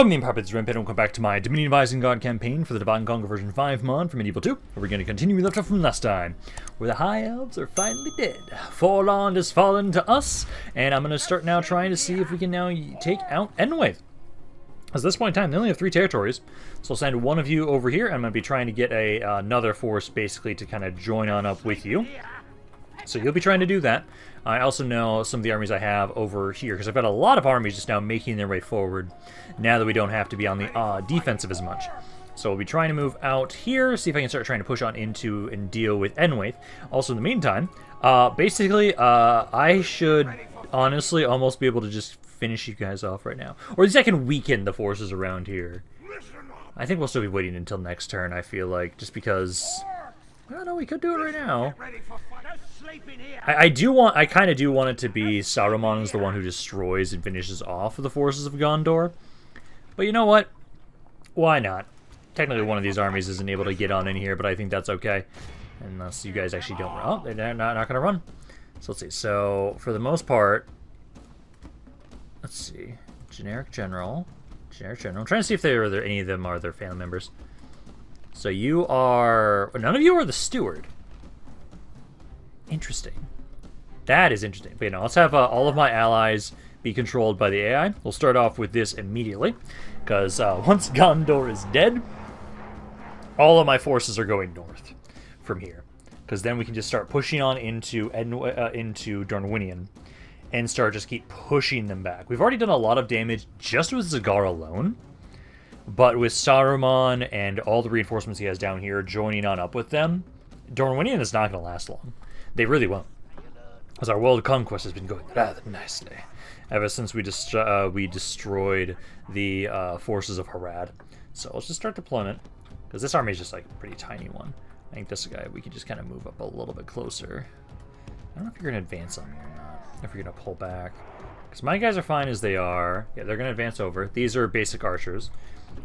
Welcome to the Rampaned, and welcome back to my Dominion of Isengard campaign for the Divide and Conquer version 5 mod for Medieval 2, where we're going to continue we left off from last time, where the High Elves are finally dead. Forland has fallen to us, and I'm going to start now trying to see if we can now take out Endwave. At this point in time, they only have 3 territories, so I'll send one of you over here, and I'm going to be trying to get another force, basically, to kind of join on up with you. So you'll be trying to do that. I also know some of the armies I have over here, because I've got a lot of armies just now making their way forward, now that we don't have to be on the defensive as much. So we'll be trying to move out here, see if I can start trying to push on into and deal with Endwave. Also, in the meantime, basically, I should honestly almost be able to just finish you guys off right now. Or at least I can weaken the forces around here. I think we'll still be waiting until next turn, I feel like, just because... Well, no, we could do it right now. I kind of do want it to be Saruman is the one who destroys and finishes off the forces of Gondor. But you know what? Why not? Technically, one of these armies isn't able to get on in here, but I think that's okay. Unless you guys actually don't run. Oh, they're not going to run. So let's see. So, for the most part... Let's see. Generic General. Generic General. I'm trying to see if any of them are their family members. So you are... None of you are the Steward. Interesting. That is interesting. But, you know, let's have all of my allies be controlled by the AI. We'll start off with this immediately. Because once Gondor is dead, all of my forces are going north from here. Because then we can just start pushing on into Dornwinion. And start just keep pushing them back. We've already done a lot of damage just with Ziegler alone. But with Saruman and all the reinforcements he has down here joining on up with them, Dornwinion is not going to last long. They really won't. As our world conquest has been going rather nicely ever since we destroyed the forces of Harad. So let's just start deployment, because this army is just like a pretty tiny one. I think this guy, we can just kind of move up a little bit closer. I don't know if you're going to advance on me or not, if you're going to pull back. Because my guys are fine as they are. Yeah, they're going to advance over. These are basic archers.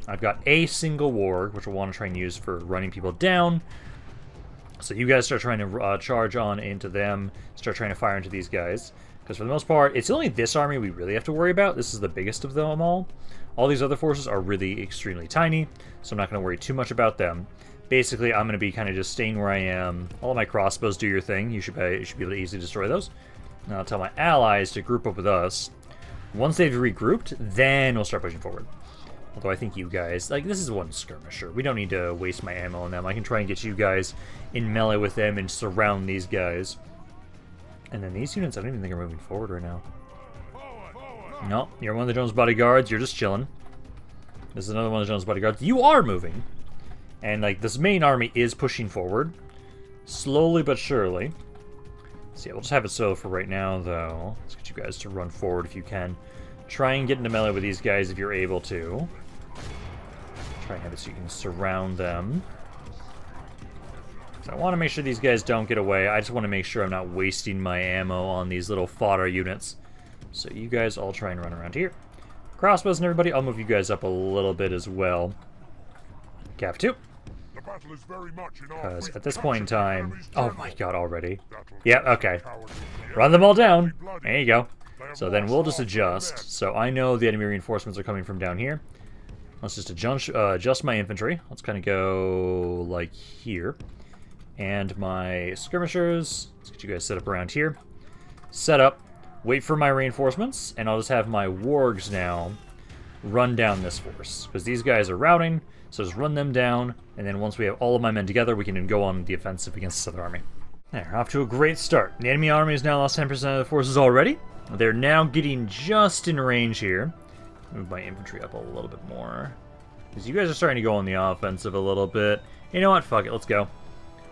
I've got a single warg, which we'll want to try and use for running people down. So you guys start trying to charge on into them, start trying to fire into these guys. Because for the most part, it's only this army we really have to worry about. This is the biggest of them all. All these other forces are really extremely tiny, so I'm not going to worry too much about them. Basically, I'm going to be kind of just staying where I am. All of my crossbows do your thing. You should be able to easily destroy those. Now I'll tell my allies to group up with us. Once they've regrouped, then we'll start pushing forward. Although I think you guys, like, this is one skirmisher. We don't need to waste my ammo on them. I can try and get you guys in melee with them and surround these guys. And then these units, I don't even think are moving forward right now. No, you're one of the Jones bodyguards. You're just chilling. This is another one of the Jones bodyguards. You are moving. And, like, this main army is pushing forward. Slowly but surely. So yeah, we'll just have it so for right now, though. Let's get you guys to run forward if you can. Try and get into melee with these guys if you're able to. Try and have it so you can surround them. So I want to make sure these guys don't get away. I just want to make sure I'm not wasting my ammo on these little fodder units. So you guys all try and run around here. Crossbows and everybody, I'll move you guys up a little bit as well. Cap 2. Because at this point in time... Oh my god, already. Yeah, okay. Run them all down. There you go. So then we'll just adjust. So I know the enemy reinforcements are coming from down here. Let's just adjust my infantry. Let's kind of go like here. And my skirmishers. Let's get you guys set up around here. Set up. Wait for my reinforcements. And I'll just have my wargs now run down this force. Because these guys are routing. So just run them down. And then once we have all of my men together, we can then go on the offensive against this other army. There, off to a great start. The enemy army has now lost 10% of the forces already. They're now getting just in range here. Move my infantry up a little bit more. Because you guys are starting to go on the offensive a little bit. You know what? Fuck it. Let's go.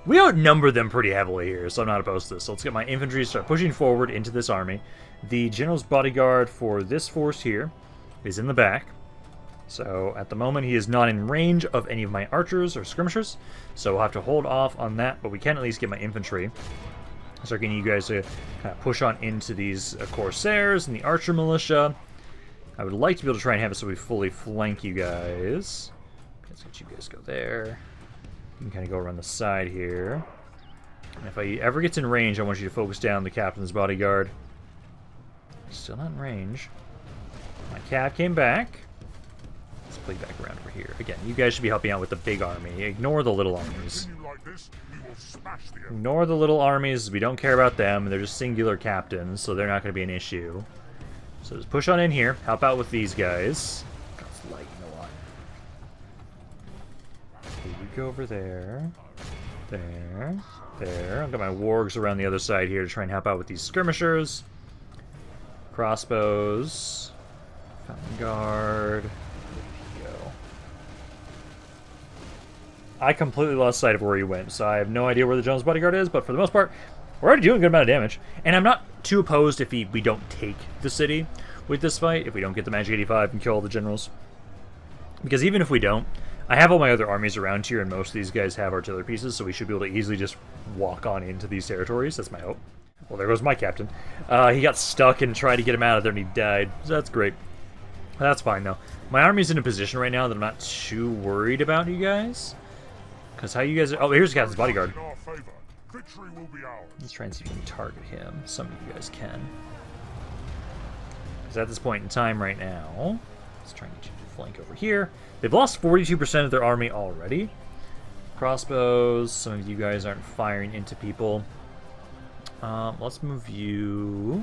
We outnumber them pretty heavily here, so I'm not opposed to this. So let's get my infantry to start pushing forward into this army. The general's bodyguard for this force here is in the back. So at the moment, he is not in range of any of my archers or skirmishers. So we'll have to hold off on that, but we can at least get my infantry. Start getting you guys to kind of push on into these Corsairs and the Archer Militia. I would like to be able to try and have it so we fully flank you guys. Let's let you guys go there. You can kind of go around the side here. And if I ever get in range, I want you to focus down the Captain's Bodyguard. Still not in range. My cap came back. quickly back around over here. Again, you guys should be helping out with the big army. Ignore the little armies. Ignore the little armies. We don't care about them. They're just singular captains, so they're not going to be an issue. So just push on in here. Help out with these guys. It's lighting a lot. Okay, you go over there. There. There. I've got my wargs around the other side here to try and help out with these skirmishers. Crossbows. Fountain Guard. There we go. I completely lost sight of where he went, so I have no idea where the General's Bodyguard is, but for the most part, we're already doing a good amount of damage. And I'm not too opposed if we don't take the city with this fight, if we don't get the Magic 85 and kill all the generals. Because even if we don't, I have all my other armies around here, and most of these guys have artillery pieces, so we should be able to easily just walk on into these territories. That's my hope. Well, there goes my captain. He got stuck and tried to get him out of there, and he died. So that's great. That's fine, though. My army's in a position right now that I'm not too worried about, you guys. Because how you guys are... Oh, here's the captain's bodyguard. Let's try and see if we can target him. Some of you guys can. Because at this point in time right now... Let's try and get you to flank over here. They've lost 42% of their army already. Crossbows. Some of you guys aren't firing into people. Let's move you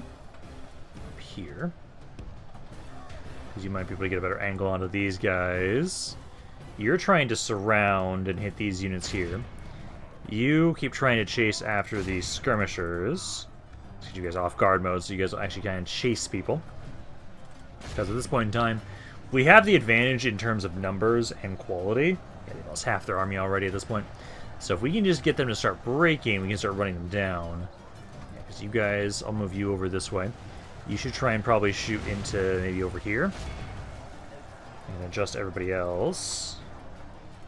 up here. Because you might be able to get a better angle onto these guys. You're trying to surround and hit these units here. You keep trying to chase after these skirmishers. Let's get you guys off guard mode so you guys will actually kind of chase people. Because at this point in time, we have the advantage in terms of numbers and quality. Yeah, they lost half their army already at this point. So if we can just get them to start breaking, we can start running them down. Because you guys, I'll move you over this way. You should try and probably shoot into maybe over here. And adjust everybody else.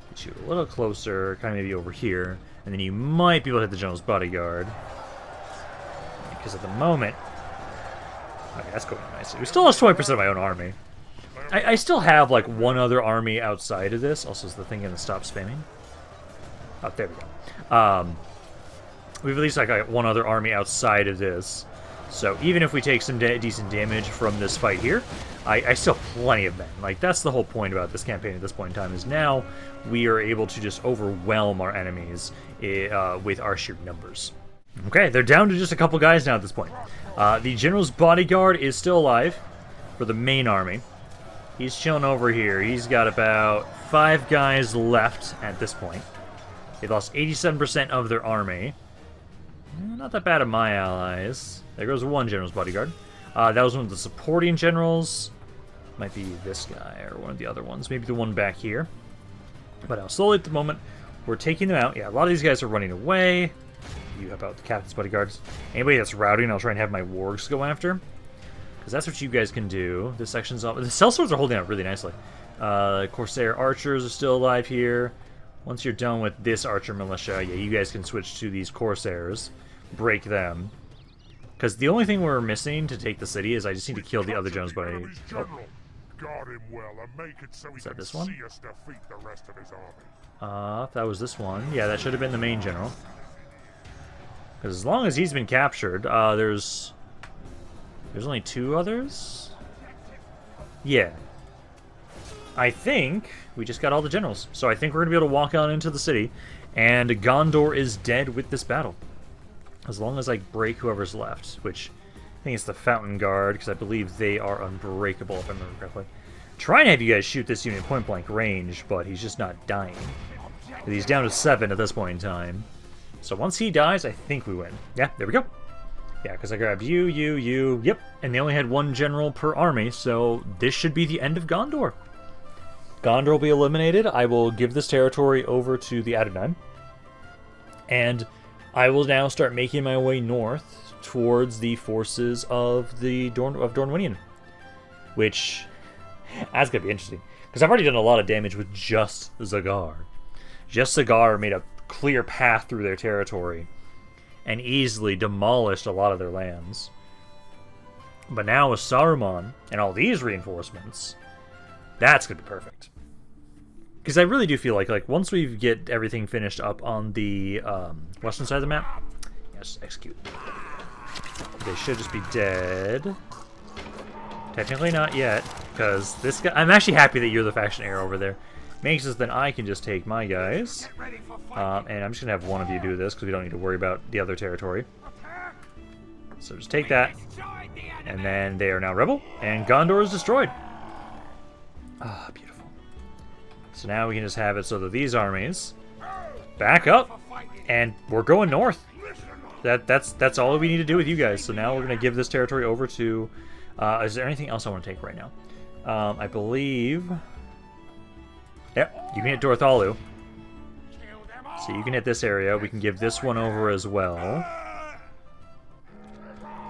Get you a little closer, kind of maybe over here. And then you might be able to hit the General's Bodyguard. Because at the moment... Okay, that's going nicely. We still lost 20% of my own army. I still have, like, one other army outside of this. Also, is the thing going to stop spamming? Oh, there we go. We've at least, like, got one other army outside of this. So even if we take some decent damage from this fight here, I still have plenty of men. Like, that's the whole point about this campaign at this point in time, is now we are able to just overwhelm our enemies with our sheer numbers. Okay, they're down to just a couple guys now at this point. The General's Bodyguard is still alive for the main army. He's chilling over here. He's got about 5 guys left at this point. They lost 87% of their army. Not that bad of my allies. There goes one General's Bodyguard. That was one of the supporting generals. Might be this guy or one of the other ones. Maybe the one back here. But slowly at the moment, we're taking them out. Yeah, a lot of these guys are running away. You help out the captain's bodyguards. Anybody that's routing, I'll try and have my wargs go after. Because that's what you guys can do. This section's off. The sellswords are holding out really nicely. Corsair archers are still alive here. Once you're done with this archer militia, yeah, you guys can switch to these Corsairs. Break them. Because the only thing we're missing to take the city is I just need to kill the other Jones by... Oh. Is that this one? If that was this one. Yeah, that should have been the main general. Because as long as he's been captured, there's only 2 others? Yeah. I think we just got all the generals. So I think we're going to be able to walk on into the city. And Gondor is dead with this battle. As long as I break whoever's left. Which, I think it's the Fountain Guard. Because I believe they are unbreakable, if I remember correctly. Trying to have you guys shoot this unit point blank range. But he's just not dying. He's down to 7 at this point in time. So once he dies, I think we win. Yeah, there we go. Yeah, because I grabbed you. Yep. And they only had 1 general per army. So this should be the end of Gondor. Gondor will be eliminated. I will give this territory over to the Adrian. And I will now start making my way north towards the forces of the Dornwinion. Which, that's going to be interesting. Because I've already done a lot of damage with just Ziegler. Just Ziegler made a clear path through their territory. And easily demolished a lot of their lands. But now with Saruman and all these reinforcements, that's going to be perfect. Because I really do feel like once we get everything finished up on the western side of the map, yes, execute. They should just be dead. Technically not yet, because this guy... I'm actually happy that you're the faction heir over there. Makes us then I can just take my guys. And I'm just going to have one of you do this, because we don't need to worry about the other territory. So just take that. And then they are now rebel, and Gondor is destroyed. Ah, beautiful. So now we can just have it so that these armies back up, and we're going north. That's all we need to do with you guys. So now we're going to give this territory over to... is there anything else I want to take right now? I believe... Yep, you can hit Dorthalu. So you can hit this area. We can give this one over as well.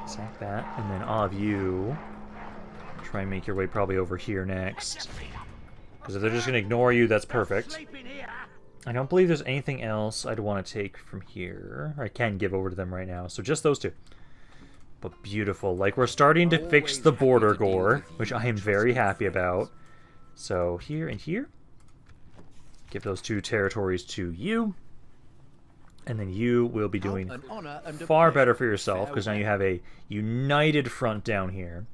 Sack that, and then all of you try and make your way probably over here next. Because if they're just going to ignore you, that's perfect. I don't believe there's anything else I'd want to take from here. I can give over to them right now, so just those two. But beautiful. Like, we're starting to fix the border gore, which I am very happy about. So here and here. Give those two territories to you. And then you will be doing far better for yourself, because now you have a united front down here.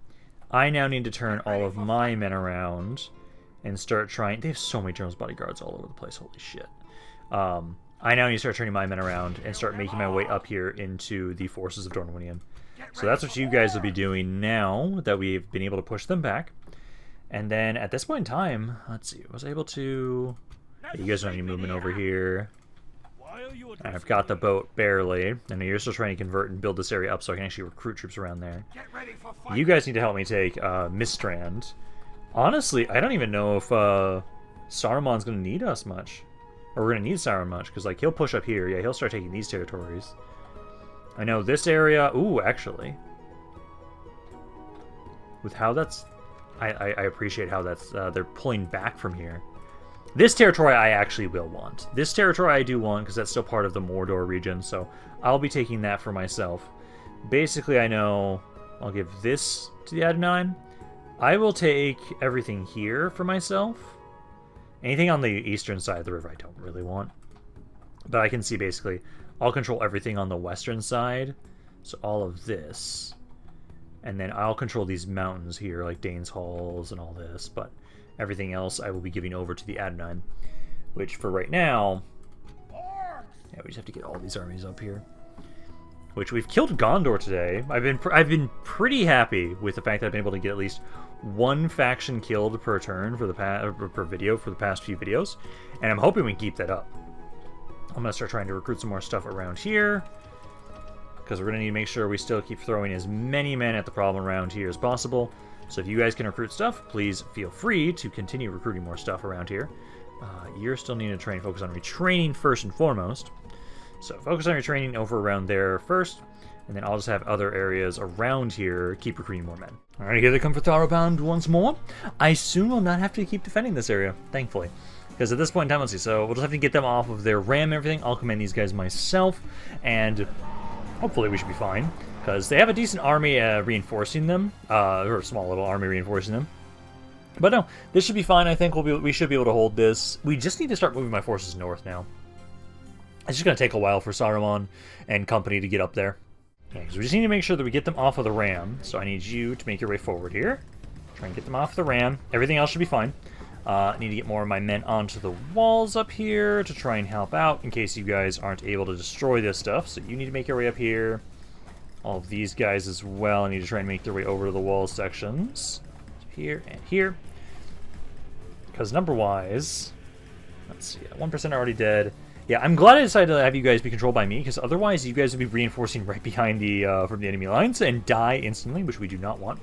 I now need to turn all of my men around and start trying... They have so many General's bodyguards all over the place, holy shit. I now need to start turning my men around and start making my way up here into the forces of Dornwinian. So that's what you guys will be doing now that we've been able to push them back. And then at this point in time, let's see, was I able to... You guys don't have any movement over here. I've got the boat, barely. I know you're still trying to convert and build this area up so I can actually recruit troops around there. You guys need to help me take Mistrand. Honestly, I don't even know if Saruman's going to need us much. Or we're going to need Saruman much, because like he'll push up here. Yeah, he'll start taking these territories. I know this area... Ooh, actually. With how that's... I appreciate how that's... they're pulling back from here. This territory I actually will want. This territory I do want, because that's still part of the Mordor region, so I'll be taking that for myself. Basically, I know I'll give this to the Adonai. I will take everything here for myself. Anything on the eastern side of the river I don't really want. But I can see basically, I'll control everything on the western side. So all of this. And then I'll control these mountains here, like Dane's Halls and all this, but... Everything else I will be giving over to the Adonai, which for right now, yeah, we just have to get all these armies up here. Which we've killed Gondor today. I've been pretty happy with the fact that I've been able to get at least one faction killed per turn for the per video for the past few videos, and I'm hoping we can keep that up. I'm gonna start trying to recruit some more stuff around here, because we're gonna need to make sure we still keep throwing as many men at the problem around here as possible. So if you guys can recruit stuff, please feel free to continue recruiting more stuff around here. You're still needing to focus on retraining first and foremost. So focus on retraining over around there first, and then I'll just have other areas around here keep recruiting more men. Alright, here they come for Thaurband once more. I soon will not have to keep defending this area, thankfully. Because at this point in time, let's see, so we'll just have to get them off of their ram and everything. I'll command these guys myself, and hopefully we should be fine. Because they have a decent army reinforcing them, or a small little army reinforcing them. But no, this should be fine. I think we should be able to hold this. We just need to start moving my forces north now. It's just going to take a while for Saruman and company to get up there. Yeah, because we just need to make sure that we get them off of the ram. So I need you to make your way forward here. Try and get them off the ram. Everything else should be fine. I need to get more of my men onto the walls up here to try and help out in case you guys aren't able to destroy this stuff. So you need to make your way up here. All of these guys as well. I need to try and make their way over to the wall sections. Here and here. Because number-wise... Let's see. 1% are already dead. Yeah, I'm glad I decided to have you guys be controlled by me, because otherwise you guys would be reinforcing right behind the from the enemy lines and die instantly, which we do not want.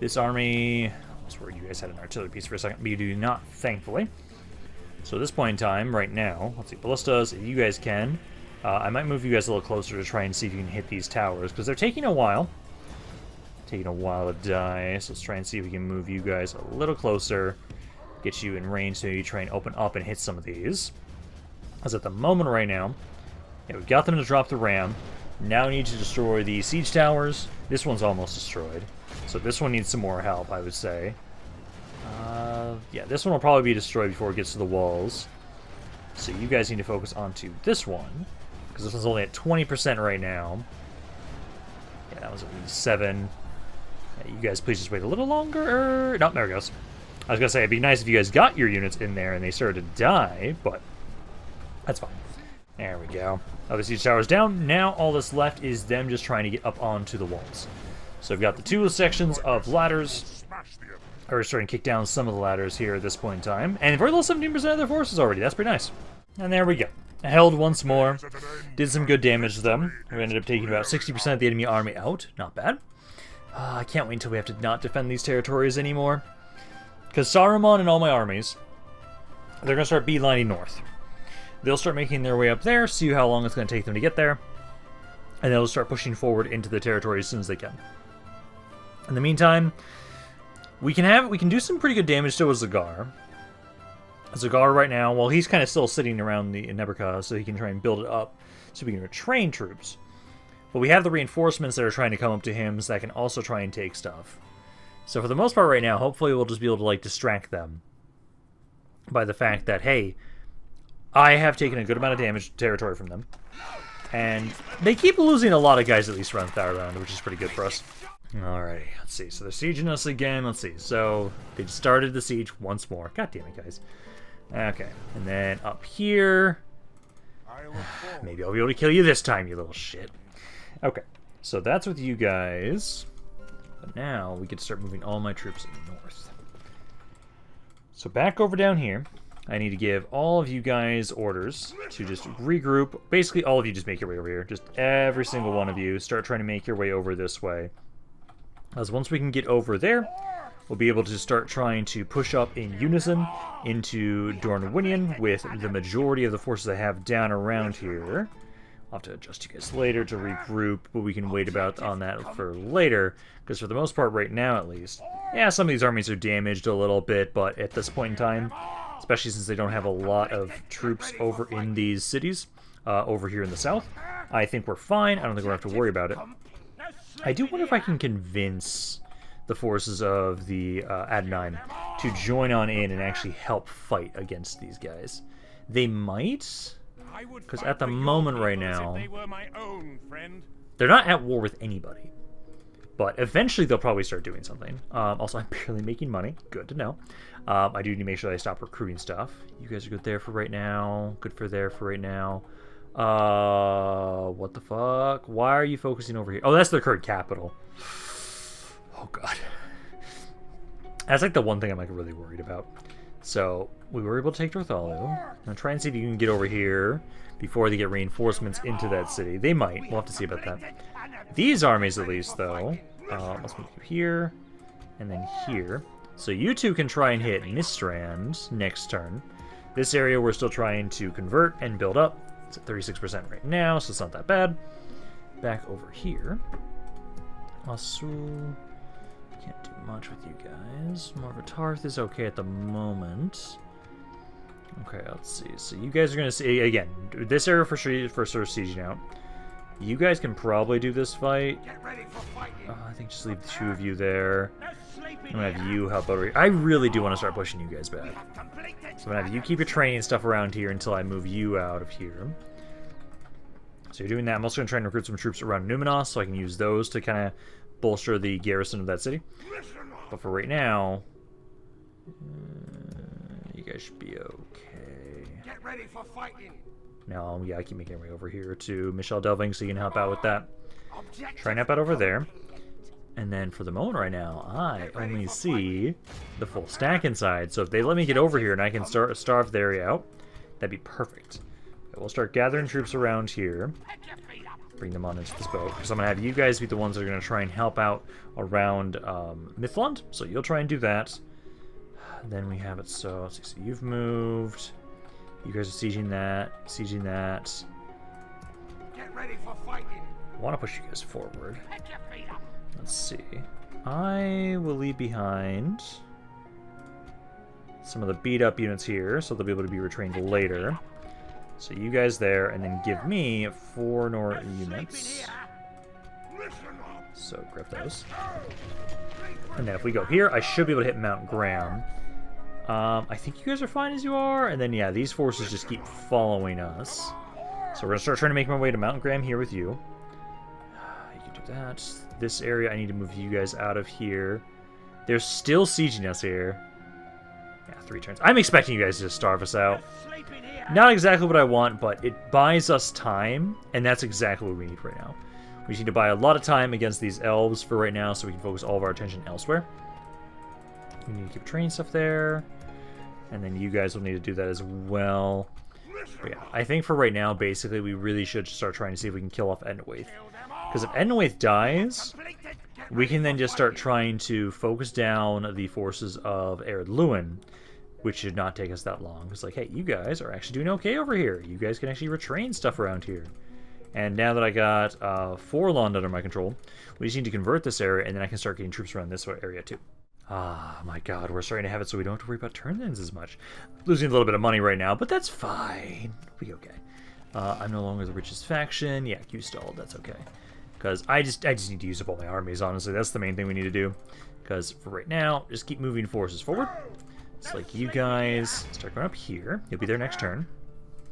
This army... I swear you guys had an artillery piece for a second, but you do not, thankfully. So at this point in time, right now... Let's see. Ballistas, if you guys can... I might move you guys a little closer to try and see if you can hit these towers, because they're taking a while. Taking a while to die, so let's try and see if we can move you guys a little closer. Get you in range so you try and open up and hit some of these. Because at the moment right now, yeah, we've got them to drop the ram. Now we need to destroy the siege towers. This one's almost destroyed. So this one needs some more help, I would say. Yeah, this one will probably be destroyed before it gets to the walls. So you guys need to focus onto this one. Because this one's only at 20% right now. Yeah, that was at least 7. You guys please just wait a little longer. No, there it goes. I was going to say, it'd be nice if you guys got your units in there and they started to die, but that's fine. There we go. Oh, the siege tower's down. Now all that's left is them just trying to get up onto the walls. So we've got the 2 sections of ladders. We're starting to kick down some of the ladders here at this point in time. And very low 17% of their forces already. That's pretty nice. And there we go. Held once more. Did some good damage to them. We ended up taking about 60% of the enemy army out. Not bad. I can't wait until we have to not defend these territories anymore. Because Saruman and all my armies, they're going to start beelining north. They'll start making their way up there, see how long it's going to take them to get there, and they'll start pushing forward into the territory as soon as they can. In the meantime, we can do some pretty good damage to a Ziegler. Ziegler right now, well, he's kind of still sitting around the Nebuchadnezzar, so he can try and build it up so we can train troops. But we have the reinforcements that are trying to come up to him, so that can also try and take stuff. So for the most part right now, hopefully we'll just be able to, like, distract them by the fact that, hey, I have taken a good amount of damage territory from them. And they keep losing a lot of guys, at least around Thaurband, which is pretty good for us. Alrighty, let's see. So they're sieging us again. Let's see. So they started the siege once more. God damn it, guys. Okay, and then up here. Maybe I'll be able to kill you this time, you little shit. Okay, so that's with you guys. But now we get to start moving all my troops north. So back over down here, I need to give all of you guys orders to just regroup. Basically, all of you just make your way over here. Just every single one of you start trying to make your way over this way. As once we can get over there, we'll be able to start trying to push up in unison into Dornwinion with the majority of the forces I have down around here. I'll have to adjust you guys later to regroup, but we can wait about on that for later, because for the most part right now at least, yeah, some of these armies are damaged a little bit, but at this point in time, especially since they don't have a lot of troops over in these cities, over here in the south, I think we're fine. I don't think we're going to have to worry about it. I do wonder if I can convince the forces of the Adnan to join on in and actually help fight against these guys. They might, because at the moment right now, they're not at war with anybody. But eventually they'll probably start doing something. Also, I'm barely making money. Good to know. I do need to make sure that I stop recruiting stuff. You guys are good there for right now. Good for there for right now. What the fuck? Why are you focusing over here? Oh, that's their current capital. Oh, God. That's like the one thing I'm like really worried about. So, we were able to take Dorthalu. Now try and see if you can get over here before they get reinforcements into that city. They might. We'll have to see about that. These armies, at least, though. Let's move you here. And then here. So you two can try and hit Nistrand next turn. This area we're still trying to convert and build up. It's at 36% right now, so it's not that bad. Back over here. Asu. Can't do much with you guys. Marvatarth is okay at the moment. Okay, let's see. So you guys are going to see, again, this area for sure sieging out. You guys can probably do this fight. I think just leave the 2 of you there. I'm going to have you help over here. I really do want to start pushing you guys back. So I'm going to have you keep your training stuff around here until I move you out of here. So you're doing that. I'm also going to try and recruit some troops around Numenos so I can use those to kind of bolster the garrison of that city. But for right now, you guys should be okay. Get ready for fighting. Now, yeah, I keep making my way over here to Michelle Delving so you can help out with that. Try and help out over there. And then for the moment right now, I only see the full stack inside. So if they let me get over here and I can start starve the area out, that'd be perfect. But we'll start gathering troops around here. Bring them on into this boat. Because I'm going to have you guys be the ones that are going to try and help out around Mithlund. So you'll try and do that. Then we have it so, let's see, so you've moved. You guys are sieging that, sieging that. Get ready for fighting. I want to push you guys forward. Let's see. I will leave behind some of the beat up units here, so they'll be able to be retrained later. So you guys there, and then give me 4 Nor units. So grab those. And then if we go here, I should be able to hit Mount Graham. I think you guys are fine as you are, and then yeah, these forces just keep following us. So we're gonna start trying to make my way to Mount Graham here with you. You can do do that. This area, I need to move you guys out of here. They're still sieging us here. Yeah, 3 turns. I'm expecting you guys to just starve us out. Not exactly what I want, but it buys us time, and that's exactly what we need right now. We need to buy a lot of time against these elves for right now so we can focus all of our attention elsewhere. We need to keep training stuff there, and then you guys will need to do that as well. But yeah, I think for right now, basically, we really should start trying to see if we can kill off Enwaith. Because if Enwaith dies, we can then just start trying to focus down the forces of Ered which should not take us that long. It's like, hey, you guys are actually doing okay over here. You guys can actually retrain stuff around here. And now that I got Forlond under my control, we just need to convert this area, and then I can start getting troops around this area too. Ah, my god, we're starting to have it so we don't have to worry about turn-ins as much. Losing a little bit of money right now, but that's fine. We'll be okay. I'm no longer the richest faction. Yeah, Q stalled, that's okay. Because I just need to use up all my armies, honestly. That's the main thing we need to do. Because for right now, just keep moving forces forward. It's like you guys start going up here. You'll be there next turn.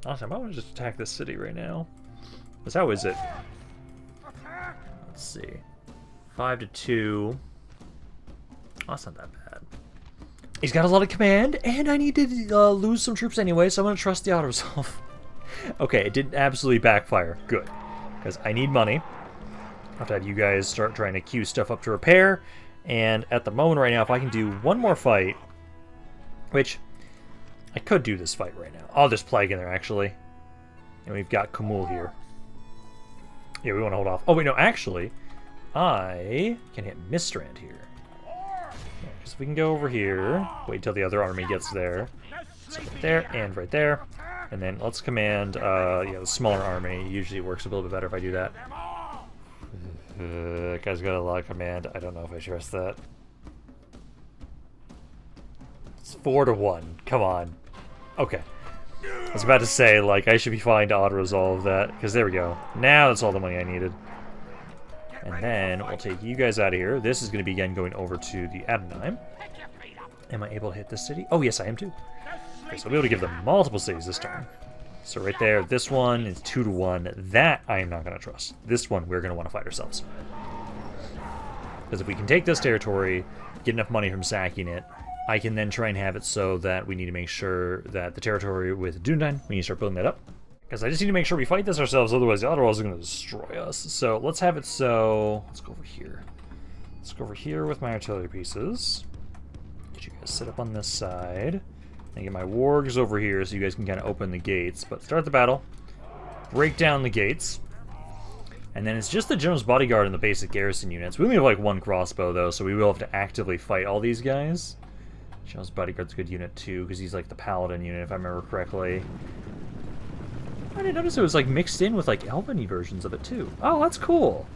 Honestly, I might want to just attack this city right now. Because how is it? Let's see. 5-2. Oh, that's not that bad. He's got a lot of command, and I need to lose some troops anyway, so I'm going to trust the auto-resolve. Okay, it didn't absolutely backfire. Good. Because I need money. I have to have you guys start trying to queue stuff up to repair. And at the moment right now, if I can do one more fight, which I could do this fight right now. Oh, there's Plague in there, actually. And we've got Kamul here. Yeah, we want to hold off. Oh, wait, no, actually, I can hit Mistrand here. Because we can go over here, wait till the other army gets there. So right there and right there. And then let's command, yeah, the smaller army. Usually works a little bit better if I do that. That guy's got a lot of command. I don't know if I trust that. It's 4-1. Come on. Okay. I was about to say, like, I should be fine to auto-resolve that. Because there we go. Now that's all the money I needed. And then we'll take you guys out of here. This is going to be, again, going over to the Adonai. Am I able to hit this city? Oh, yes, I am too. Okay, so I'll be able to give them multiple cities this turn. So right there, this one is 2-1. That I am not going to trust. This one, we're going to want to fight ourselves. Because if we can take this territory, get enough money from sacking it, I can then try and have it so that we need to make sure that the territory with Dúnedain, we need to start building that up. Because I just need to make sure we fight this ourselves, otherwise the Otterwalls are going to destroy us. So let's have it so... Let's go over here. Let's go over here with my artillery pieces. Get you guys set up on this side. And get my wargs over here so you guys can kind of open the gates. But start the battle. Break down the gates. And then it's just the General's Bodyguard and the basic garrison units. We only have like 1 crossbow though, so we will have to actively fight all these guys. General's Bodyguard's a good unit too, because he's like the Paladin unit if I remember correctly. I didn't notice it was like mixed in with like Elven versions of it too. Oh, that's cool.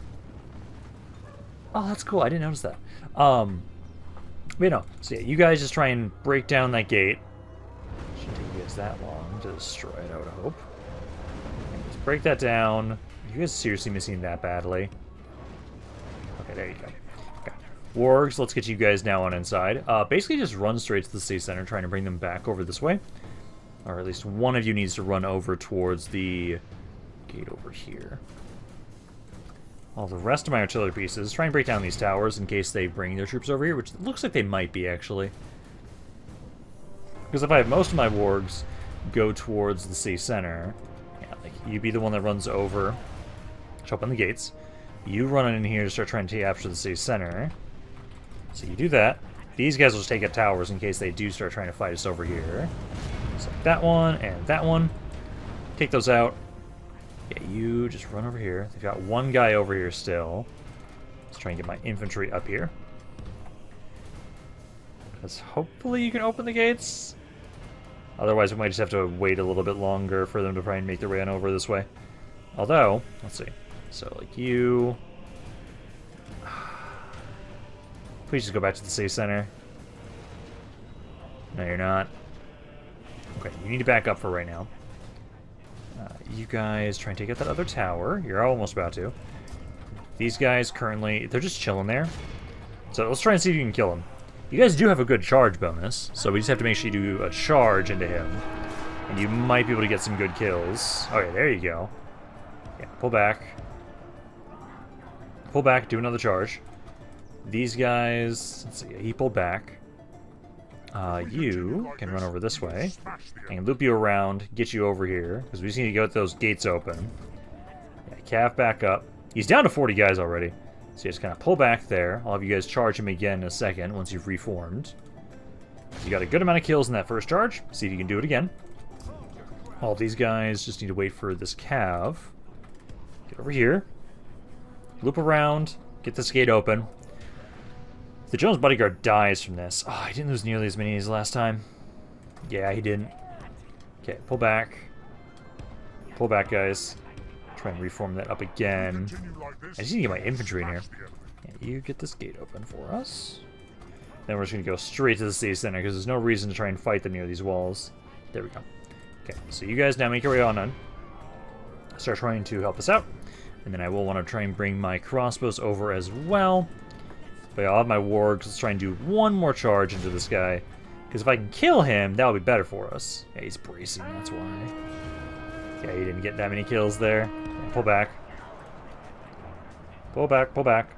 Oh, that's cool. I didn't notice that. But you know, so yeah, you guys just try and break down that gate. Shouldn't take you guys that long to destroy it, I would hope. Just break that down. You guys seriously missing that badly? Okay, there you go. Okay. Wargs, let's get you guys now on inside. Basically just run straight to the city center, trying to bring them back over this way. Or at least one of you needs to run over towards the gate over here. All the rest of my artillery pieces, try and break down these towers in case they bring their troops over here, which looks like they might be, actually. Because if I have most of my wargs go towards the city center, yeah, like, you be the one that runs over, open the gates. You run in here to start trying to capture the city center. So you do that. These guys will just take out towers in case they do start trying to fight us over here. So that one and that one. Take those out. Yeah, you just run over here. They've got 1 guy over here still. Let's try and get my infantry up here. Because hopefully you can open the gates. Otherwise we might just have to wait a little bit longer for them to try and make their way on over this way. Although, let's see. So, like you... Please just go back to the city center. No, you're not. Okay, you need to back up for right now. You guys try and take out that other tower. You're almost about to. These guys currently, they're just chilling there. So let's try and see if you can kill them. You guys do have a good charge bonus, so we just have to make sure you do a charge into him. And you might be able to get some good kills. Okay, there you go. Yeah, pull back. pull back, do another charge. These guys, let's see, he pulled back. You can run over this way. I can loop you around, get you over here, because we just need to get those gates open. Yeah, calf back up. He's down to 40 guys already. So you just kind of pull back there. I'll have you guys charge him again in a second once you've reformed. You got a good amount of kills in that first charge. See if you can do it again. All these guys just need to wait for this cav. Get over here. Loop around. Get this gate open. If the Jones bodyguard dies from this... Oh, I didn't lose nearly as many as last time. Yeah, he didn't. Okay, pull back. Pull back, guys. Try and reform that up again. I just need to get my infantry in here. Yeah, you get this gate open for us. Then we're just going to go straight to the city center because there's no reason to try and fight them near these walls. There we go. Okay, so you guys now make your way on in. Start trying to help us out. And then I will want to try and bring my crossbows over as well. But yeah, I'll have my wargs. Let's try and do one more charge into this guy. Because if I can kill him, that'll be better for us. Yeah, he's bracing, that's why. Yeah, he didn't get that many kills there. Pull back. Pull back, pull back.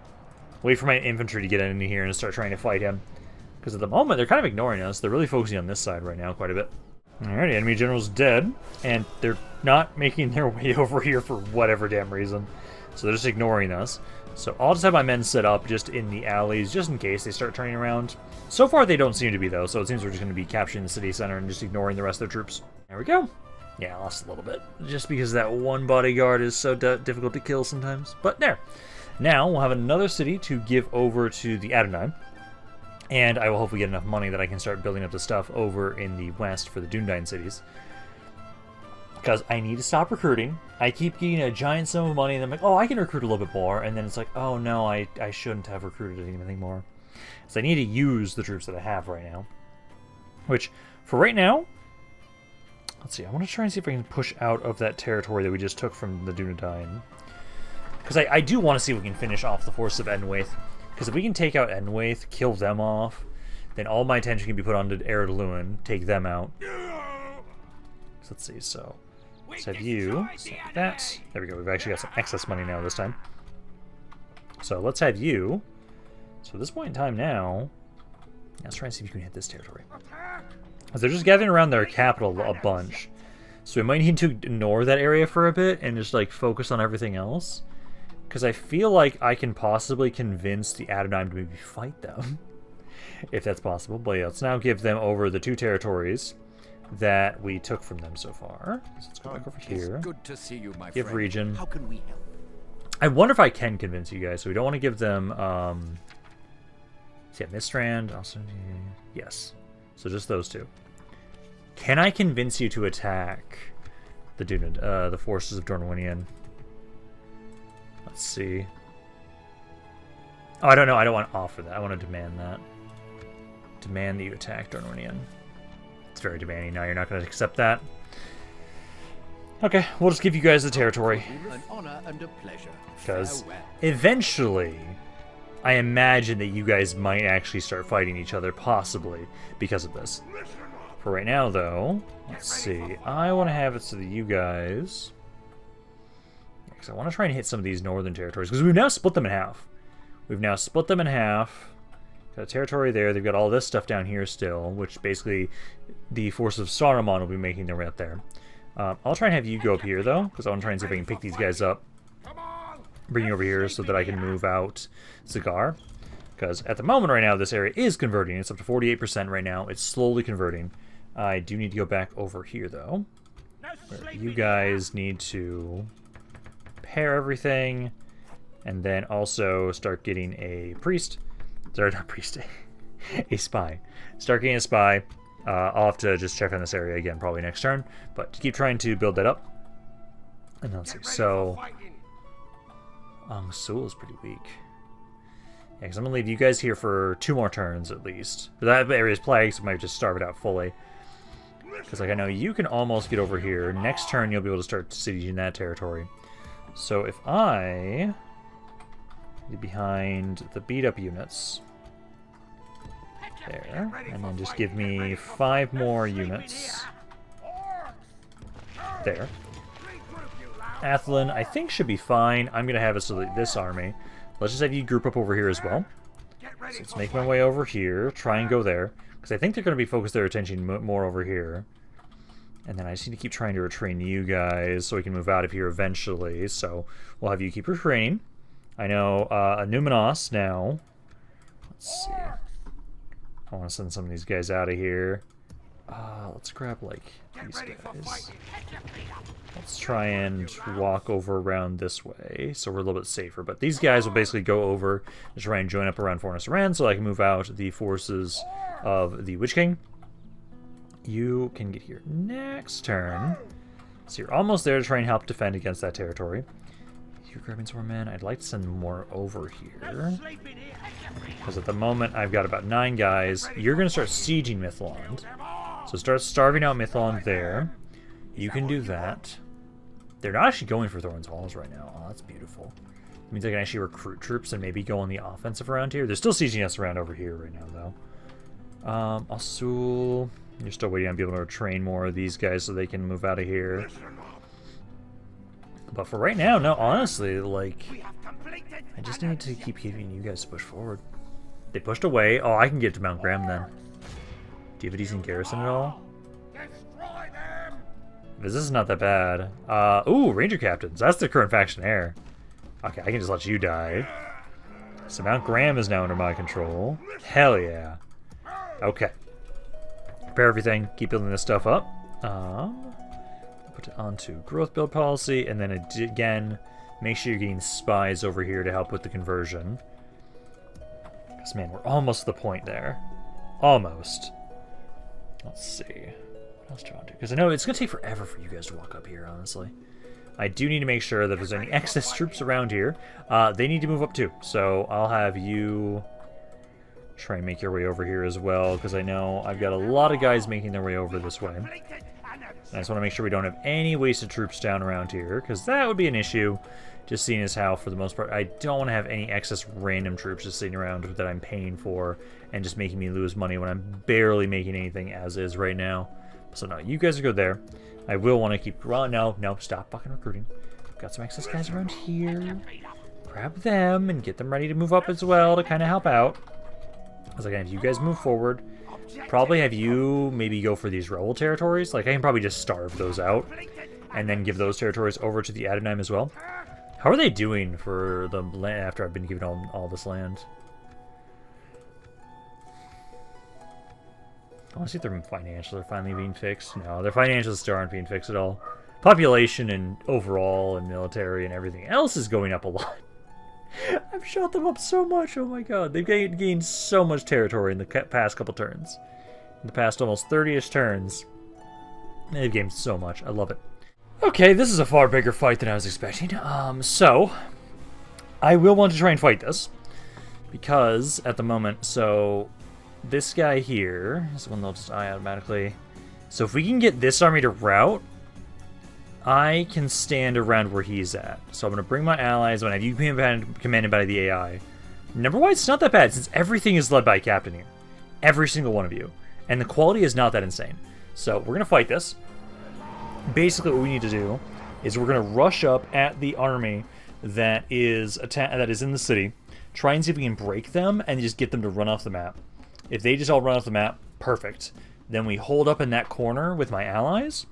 Wait for my infantry to get in here and start trying to fight him. Because at the moment, they're kind of ignoring us. They're really focusing on this side right now quite a bit. Alrighty, enemy general's dead. And they're not making their way over here for whatever damn reason. So they're just ignoring us. So I'll just have my men set up just in the alleys, just in case they start turning around. So far, they don't seem to be, though. So it seems we're just going to be capturing the city center and just ignoring the rest of their troops. There we go. Yeah, I lost a little bit. Just because that one bodyguard is so difficult to kill sometimes. But there. Now, we'll have another city to give over to the Adonai. And I will hopefully get enough money that I can start building up the stuff over in the west for the Dundine cities. Because I need to stop recruiting. I keep getting a giant sum of money, and I'm like, oh, I can recruit a little bit more. And then it's like, oh, no, I shouldn't have recruited anything more. So I need to use the troops that I have right now. Which, for right now, let's see. I want to try and see if I can push out of that territory that we just took from the Dundine. Because I do want to see if we can finish off the force of Enwaith. Because if we can take out Enwaith, kill them off, then all my attention can be put onto Eredluin, take them out. So let's see, so let's have you, so like that. There we go, we've actually got some excess money now this time. So let's have you. So at this point in time now, let's try and see if you can hit this territory. Because they're just gathering around their capital a bunch. So we might need to ignore that area for a bit and just like focus on everything else. Because I feel like I can possibly convince the Adonai to maybe fight them. If that's possible. But yeah, let's now give them over the two territories that we took from them so far. So let's go back over here. Good to see you, my give friend. region. How can we help? I wonder if I can convince you guys. So we don't want to give them... yeah, Mistrand. Also, yes. So just those two. Can I convince you to attack the forces of Dornwinian? Let's see. Oh, I don't know. I don't want to offer that. I want to demand that. Demand that you attack Dornwinian. It's very demanding. Now you're not going to accept that. Okay, we'll just give you guys the territory. An honor and a pleasure. Because Farewell. eventually, I imagine that you guys might actually start fighting each other, possibly, because of this. For right now, though, let's see. I want to have it so that you guys... Because I want to try and hit some of these northern territories. Because we've now split them in half. We've now split them in half. Got a territory there. They've got all this stuff down here still. Which basically the force of Saruman will be making their way up there. I'll try and have you go up here, though. Because I want to try and see if I can pick these guys up. Bring you over here so that I can move out Ziegler. Because at the moment right now, this area is converting. It's up to 48% right now. It's slowly converting. I do need to go back over here, though. Where you guys need to... pair everything, and then also start getting a priest. Sorry, not priest, a spy. Start getting a spy. I'll have to just check on this area again probably next turn, but keep trying to build that up. And let's see, so... Sul is pretty weak. Yeah, because I'm going to leave you guys here for 2 more turns at least. That area is plagued, so I might just starve it out fully. Because like I know you can almost get over here. Next turn you'll be able to start sieging that territory. So if I get behind the beat-up units, there, and then just give me 5 more units, there. Athlon, I think, should be fine. I'm going to have it so that this army, let's just have you group up over here as well. So let's make my way over here, try and go there. Because I think they're going to be focused their attention more over here. And then I just need to keep trying to retrain you guys so we can move out of here eventually. So we'll have you keep retraining. I know Numenos now. Let's see. I want to send some of these guys out of here. Let's grab, like, these guys. Let's try and walk over around this way so we're a little bit safer. But these guys will basically go over and try and join up around Fortress Rand so I can move out the forces of the Witch King. You can get here next turn. So you're almost there to try and help defend against that territory. You're grabbing some more men. I'd like to send more over here. Because at the moment, I've got about 9 guys. You're going to start sieging Mythlond. So start starving out Mythlond there. You can do that. They're not actually going for Thorin's Halls right now. Oh, that's beautiful. It means I can actually recruit troops and maybe go on the offensive around here. They're still sieging us around over here right now, though. Asul... You're still waiting on being able to train more of these guys so they can move out of here. But for right now, no, honestly, like, I just need to keep keeping you guys to push forward. They pushed away. Oh, I can get to Mount Graham then. Do you have a decent garrison at all? This is not that bad. Ooh, Ranger Captains. That's the current faction heir. Okay, I can just let you die. So Mount Graham is now under my control. Hell yeah. Okay. Prepare everything. Keep building this stuff up. Put it onto growth build policy, and then again, make sure you're getting spies over here to help with the conversion. Because, man, we're almost to the point there. Almost. Let's see. What else do I want to do? Because I know it's going to take forever for you guys to walk up here, honestly. I do need to make sure that if there's any excess troops around here, they need to move up too. So I'll have you try and make your way over here as well, because I know I've got a lot of guys making their way over this way. And I just want to make sure we don't have any wasted troops down around here, because that would be an issue, just seeing as how, for the most part, I don't want to have any excess random troops just sitting around that I'm paying for and just making me lose money when I'm barely making anything as is right now. So no, you guys are good there. I will want to keep... Well, no, stop fucking recruiting. Got some excess guys around here. Grab them and get them ready to move up as well to kind of help out. Because again, if you guys move forward, probably have you maybe go for these rebel territories. Like, I can probably just starve those out and then give those territories over to the Adonime as well. How are they doing for the land after I've been given all this land? I want to see if their financials are finally being fixed. No, their financials still aren't being fixed at all. Population and overall and military and everything else is going up a lot. I've shot them up so much, oh my god. They've gained so much territory in the past couple turns. In the past almost 30-ish turns. They've gained so much. I love it. Okay, this is a far bigger fight than I was expecting. So, I will want to try and fight this. Because, at the moment, so... This guy here is the one they'll just eye automatically. So if we can get this army to rout, I can stand around where he's at. So I'm going to bring my allies. I'm going to have you commanded by the AI. Number-wise, it's not that bad, since everything is led by a captain here. Every single one of you. And the quality is not that insane. So we're going to fight this. Basically, what we need to do is we're going to rush up at the army that is in the city. Try and see if we can break them and just get them to run off the map. If they just all run off the map, perfect. Then we hold up in that corner with my allies.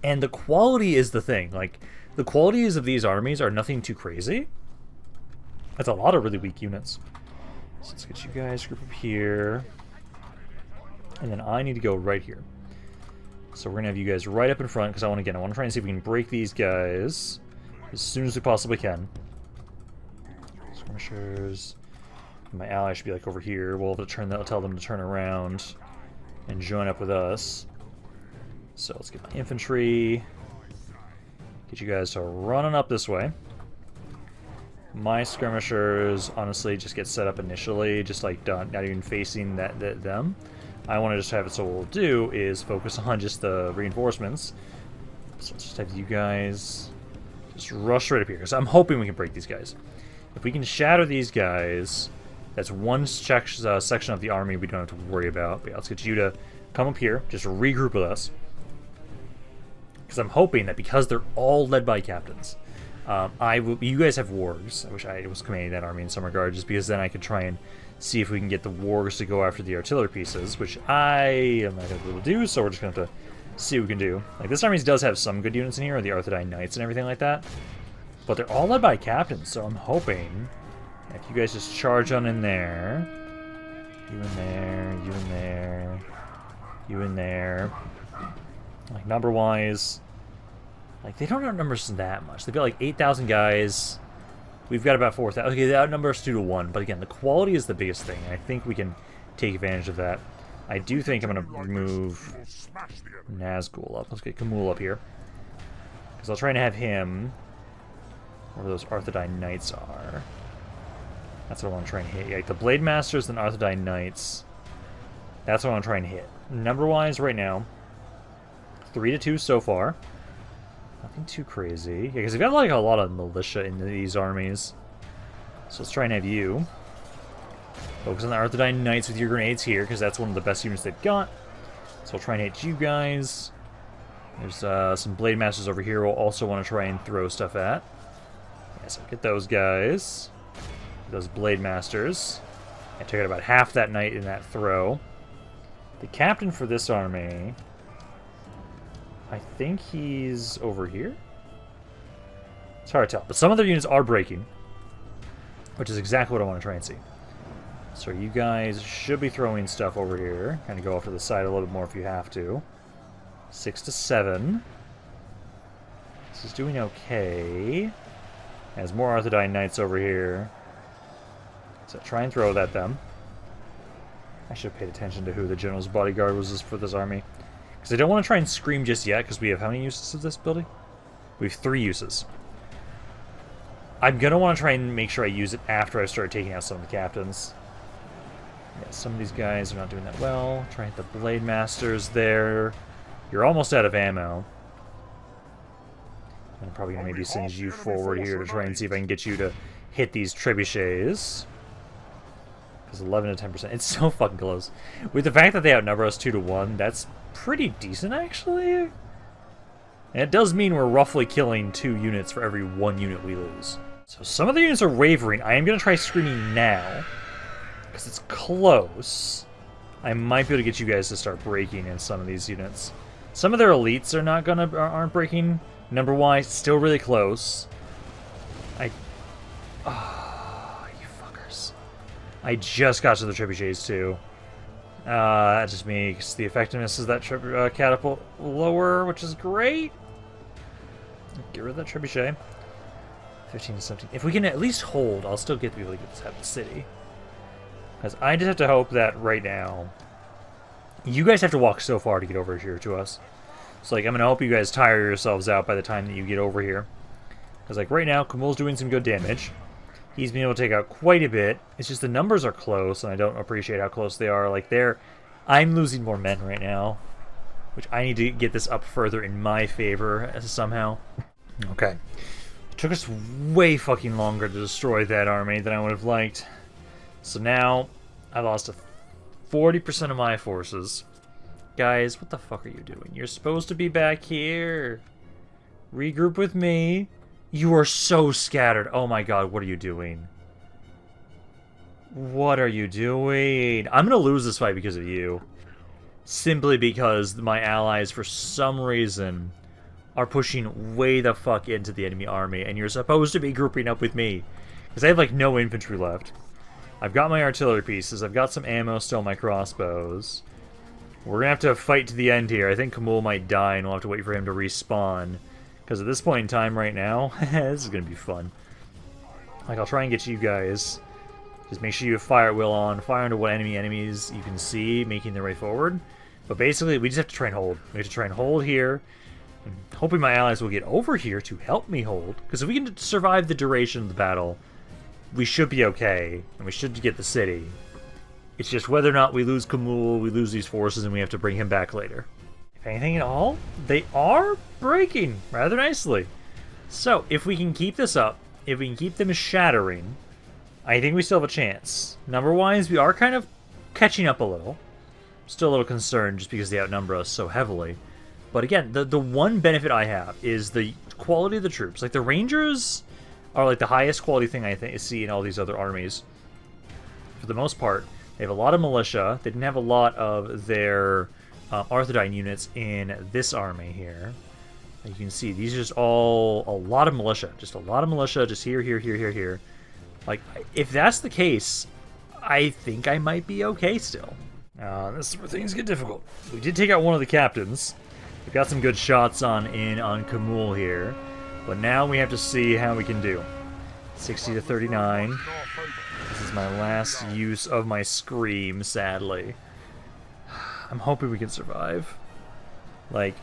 And the quality is the thing. Like, the qualities of these armies are nothing too crazy. That's a lot of really weak units. So let's get you guys group up here. And then I need to go right here. So we're going to have you guys right up in front, because I want to try and see if we can break these guys as soon as we possibly can. Skirmishers. My ally should be like over here. We'll have to tell them to turn around and join up with us. So let's get my infantry. Get you guys to running up this way. My skirmishers honestly just get set up initially, just like not even facing them. I want to just have it so what we'll do is focus on just the reinforcements. So let's just have you guys just rush right up here, because I'm hoping we can break these guys. If we can shatter these guys, that's one section of the army we don't have to worry about. But yeah, let's get you to come up here, just regroup with us. Because I'm hoping that because they're all led by captains, You guys have wargs. I wish I was commanding that army in some regard, just because then I could try and see if we can get the wargs to go after the artillery pieces, which I am not going to be able to do, so we're just going to have to see what we can do. Like, this army does have some good units in here, the Arthedain Knights and everything like that, but they're all led by captains, so I'm hoping if you guys just charge on in there, you in there, you in there, you in there, like, number-wise, like, they don't outnumber us that much. They've got, like, 8,000 guys. We've got about 4,000. Okay, they outnumber us 2-1, but again, the quality is the biggest thing, and I think we can take advantage of that. I do think I'm going to remove Nazgul up. Let's get Khamul up here, because I'll try and have him where those Arthedain Knights are. That's what I want to try and hit. Like the Blade Masters and Arthedain Knights. That's what I want to try and hit. Number-wise, right now, 3-2 so far. Nothing too crazy. Yeah, because they've got like a lot of militia in these armies. So let's try and have you focus on the Arthedain Knights with your grenades here, because that's one of the best units they've got. So we'll try and hit you guys. There's some Blade Masters over here we'll also want to try and throw stuff at. Yeah, so get those guys. Those Blade Masters. I took out about half that knight in that throw. The captain for this army, I think he's over here? It's hard to tell, but some of their units are breaking, which is exactly what I want to try and see. So you guys should be throwing stuff over here. Kind of go off to the side a little bit more if you have to. 6-7. This is doing okay. Has more Arthedain Knights over here. So try and throw it at them. I should have paid attention to who the General's Bodyguard was for this army. Because I don't want to try and scream just yet, because we have how many uses of this building? We have 3 uses. I'm going to want to try and make sure I use it after I start taking out some of the captains. Yeah, some of these guys are not doing that well. Try and hit the Blade Masters there. You're almost out of ammo. I'm probably going to maybe send you forward here to try and see if I can get you to hit these trebuchets. Because 11 to 10%. It's so fucking close. With the fact that they outnumber us 2-1, that's pretty decent, actually. And it does mean we're roughly killing 2 units for every 1 unit we lose. So some of the units are wavering. I am going to try screaming now, because it's close. I might be able to get you guys to start breaking in some of these units. Some of their elites aren't breaking. Number-wise, still really close. Oh, you fuckers. I just got to the trebuchets too. That just makes the effectiveness of that catapult lower, which is great. Get rid of that trebuchet. 15 to 17. If we can at least hold, I'll still get to be able to get this out of the city. Because I just have to hope that right now, you guys have to walk so far to get over here to us. So, like, I'm going to hope you guys tire yourselves out by the time that you get over here. Because, like, right now, Khamul's doing some good damage. He's been able to take out quite a bit. It's just the numbers are close, and I don't appreciate how close they are. Like, I'm losing more men right now, which I need to get this up further in my favor somehow. Okay. It took us way fucking longer to destroy that army than I would have liked. So now, I lost 40% of my forces. Guys, what the fuck are you doing? You're supposed to be back here. Regroup with me. You are so scattered. Oh my god, what are you doing? What are you doing? I'm gonna lose this fight because of you. Simply because my allies, for some reason, are pushing way the fuck into the enemy army, and you're supposed to be grouping up with me. Because I have, like, no infantry left. I've got my artillery pieces. I've got some ammo still in my crossbows. We're gonna have to fight to the end here. I think Khamul might die, and we'll have to wait for him to respawn. Because at this point in time right now, this is gonna be fun. Like, I'll try and get you guys. Just make sure you have fire at will on. Fire into what enemies you can see making their way forward. But basically, we just have to try and hold. We have to try and hold here. I'm hoping my allies will get over here to help me hold. Because if we can survive the duration of the battle, we should be okay. And we should get the city. It's just whether or not we lose Khamul, we lose these forces, and we have to bring him back later. If anything at all, they are breaking rather nicely. So, if we can keep this up, if we can keep them shattering, I think we still have a chance. Number-wise, we are kind of catching up a little. Still a little concerned just because they outnumber us so heavily. But again, the one benefit I have is the quality of the troops. Like, the Rangers are like the highest quality thing I see in all these other armies. For the most part, they have a lot of militia. They didn't have a lot of their Arthedain units in this army here. You can see these are just all a lot of militia. Just a lot of militia, just here, here, here, here, here. Like, if that's the case, I think I might be okay still. This is where things get difficult. We did take out one of the captains. We've got some good shots on Kamul here. But now we have to see how we can do. 60 to 39. This is my last use of my scream, sadly. I'm hoping we can survive. Like,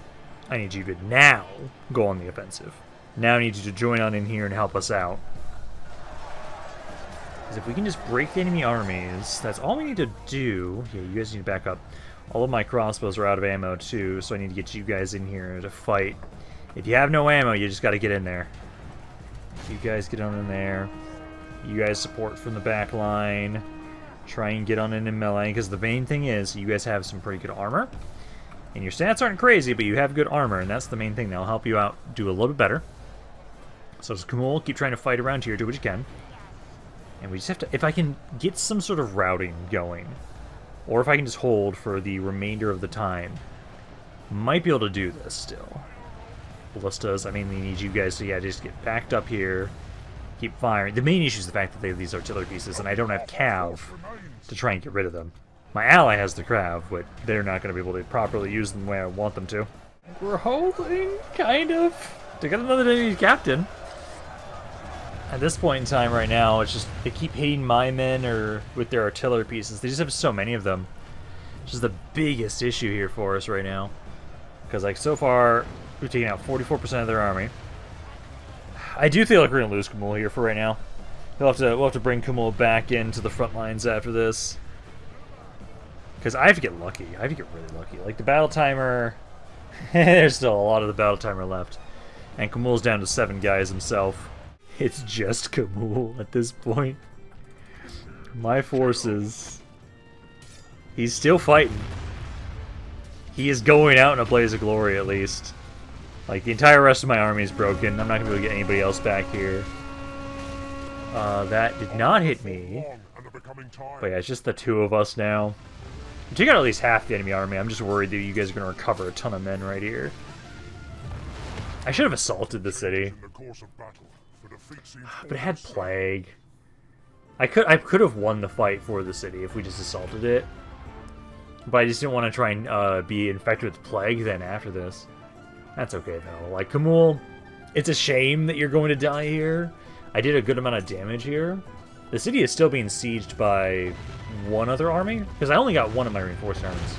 I need you to now go on the offensive. Now I need you to join on in here and help us out. Because if we can just break the enemy armies, that's all we need to do. Yeah, you guys need to back up. All of my crossbows are out of ammo too, so I need to get you guys in here to fight. If you have no ammo, you just got to get in there. You guys get on in there. You guys support from the back line. Try and get on in melee, because the main thing is you guys have some pretty good armor. And your stats aren't crazy, but you have good armor, and that's the main thing that'll help you out do a little bit better. So just Kamul, keep trying to fight around here, do what you can. And we just have to, if I can get some sort of routing going, or if I can just hold for the remainder of the time, might be able to do this still. Ballistas, I mainly need you guys to, yeah, just get backed up here, keep firing. The main issue is the fact that they have these artillery pieces, and I don't have Cav to try and get rid of them. My ally has the Cav, but they're not going to be able to properly use them the way I want them to. We're holding, kind of, to get another enemy captain. At this point in time right now, it's just, they keep hitting my men or with their artillery pieces. They just have so many of them. Which is the biggest issue here for us right now. Because, like, so far, we've taken out 44% of their army. I do feel like we're going to lose Kamul here for right now. We'll have to bring Kamul back into the front lines after this. Because I have to get lucky. I have to get really lucky. Like, the battle timer... there's still a lot of the battle timer left. And Kamul's down to 7 guys himself. It's just Kamul at this point. My forces... He's still fighting. He is going out in a blaze of glory, at least. Like, the entire rest of my army is broken. I'm not going to be able to get anybody else back here. That did not hit me. But yeah, it's just the 2 of us now. We took out at least half the enemy army. I'm just worried that you guys are going to recover a ton of men right here. I should have assaulted the city. But it had plague. I could have won the fight for the city if we just assaulted it. But I just didn't want to try and be infected with plague then after this. That's okay though. Like, Kamul, it's a shame that you're going to die here. I did a good amount of damage here. The city is still being sieged by one other army, because I only got one of my reinforced armies.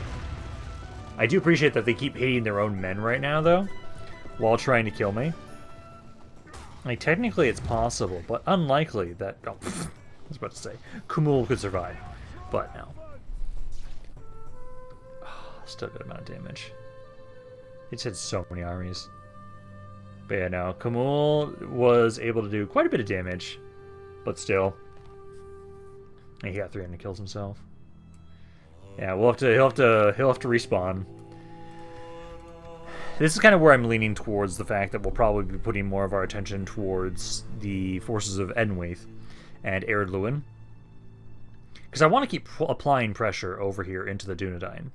I do appreciate that they keep hitting their own men right now though, while trying to kill me. Like, technically it's possible, but unlikely that... Oh, I was about to say, Kamul could survive, but no. Still a good amount of damage. He just had so many armies. But yeah, no, Kamul was able to do quite a bit of damage, but still. And he got 300 kills himself. Yeah, he'll have to respawn. This is kind of where I'm leaning towards the fact that we'll probably be putting more of our attention towards the forces of Edenwaith and Ered Luin. Because I want to keep applying pressure over here into the Dunedain.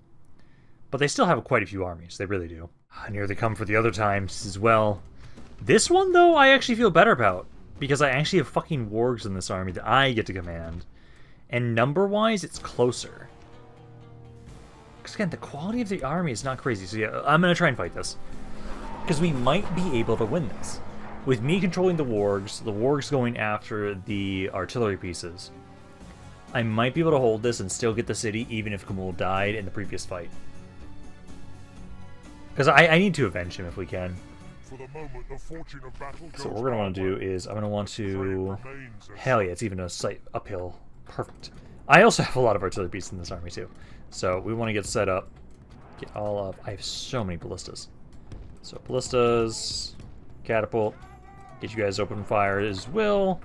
But they still have quite a few armies. They really do. And here they come for the other times as well. This one, though, I actually feel better about. Because I actually have fucking wargs in this army that I get to command. And number-wise, it's closer. Because, again, the quality of the army is not crazy. So, yeah, I'm going to try and fight this. Because we might be able to win this. With me controlling the wargs going after the artillery pieces, I might be able to hold this and still get the city, even if Kamul died in the previous fight. Because I need to avenge him if we can. So what we're going to want to do is, I'm going to want to... Hell yeah, it's even a slight uphill. Perfect. I also have a lot of artillery pieces in this army too. So we want to get set up. Get all of... I have so many ballistas. So ballistas, catapult. Get you guys open fire as well.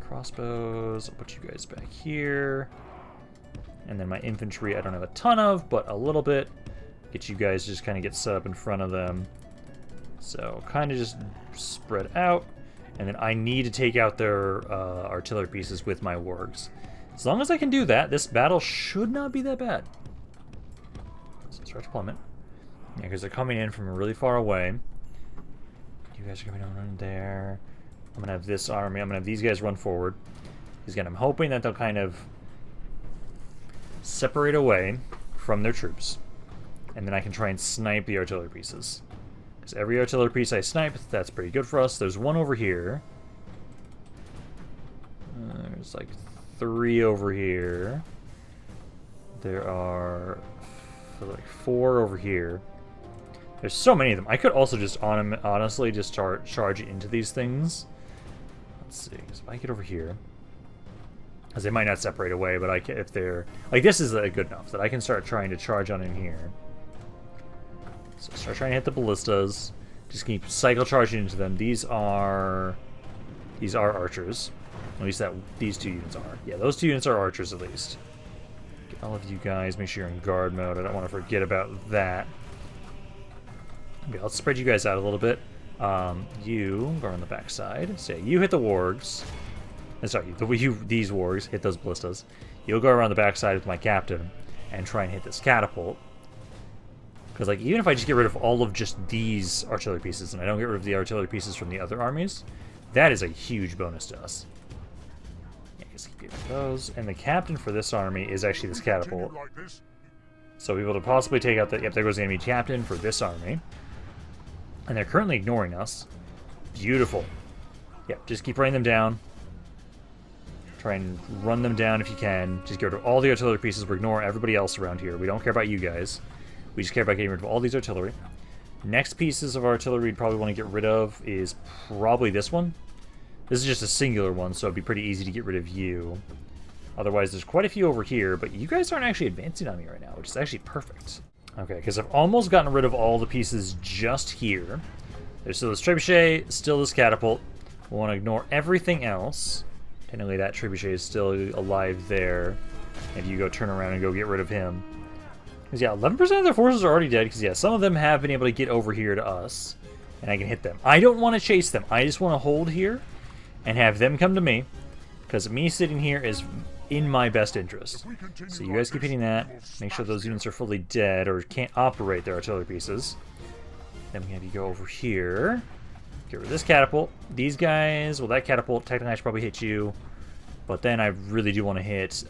Crossbows. I'll put you guys back here. And then my infantry I don't have a ton of, but a little bit. Get you guys just kind of get set up in front of them. So kind of just spread out. And then I need to take out their artillery pieces with my wargs. As long as I can do that, this battle should not be that bad. So start deployment. Yeah, because they're coming in from really far away. You guys are coming on there. I'm going to have this army. I'm going to have these guys run forward. Because again, I'm hoping that they'll kind of separate away from their troops. And then I can try and snipe the artillery pieces. Because every artillery piece I snipe, that's pretty good for us. There's one over here. There's like 3 over here. There are like 4 over here. There's so many of them. I could also just honestly just start charging into these things. Let's see. So if I get over here, because they might not separate away, but I can, if they're like, this is good enough that I can start trying to charge on in here. So start trying to hit the ballistas. Just keep cycle charging into them. These are archers. At least these 2 units are. Yeah, those 2 units are archers at least. Get all of you guys, make sure you're in guard mode. I don't want to forget about that. Okay, let's spread you guys out a little bit. You go on the back side. So yeah, you hit the wargs. Sorry, these wargs hit those ballistas. You'll go around the back side with my captain and try and hit this catapult. Because like even if I just get rid of all of just these artillery pieces and I don't get rid of the artillery pieces from the other armies, that is a huge bonus to us. Yeah, just keep getting those. And the captain for this army is actually this catapult. So we'll be able to possibly take out the... Yep, there goes the enemy captain for this army. And they're currently ignoring us. Beautiful. Yep, just keep running them down. Try and run them down if you can. Just get rid of all the artillery pieces. We're ignoring everybody else around here. We don't care about you guys. We just care about getting rid of all these artillery. Next pieces of artillery we'd probably want to get rid of is probably this one. This is just a singular one, so it'd be pretty easy to get rid of you. Otherwise, there's quite a few over here, but you guys aren't actually advancing on me right now, which is actually perfect. Okay, because I've almost gotten rid of all the pieces just here. There's still this trebuchet, still this catapult. We want to ignore everything else. Technically, that trebuchet is still alive there. And you go turn around and go get rid of him. Because, yeah, 11% of their forces are already dead. Because, yeah, some of them have been able to get over here to us. And I can hit them. I don't want to chase them. I just want to hold here and have them come to me. Because me sitting here is in my best interest. So you guys keep hitting that. Make sure those units are fully dead or can't operate their artillery pieces. Then we have you go over here. Get rid of this catapult. These guys, well, that catapult, technically I should probably hit you. But then I really do want to hit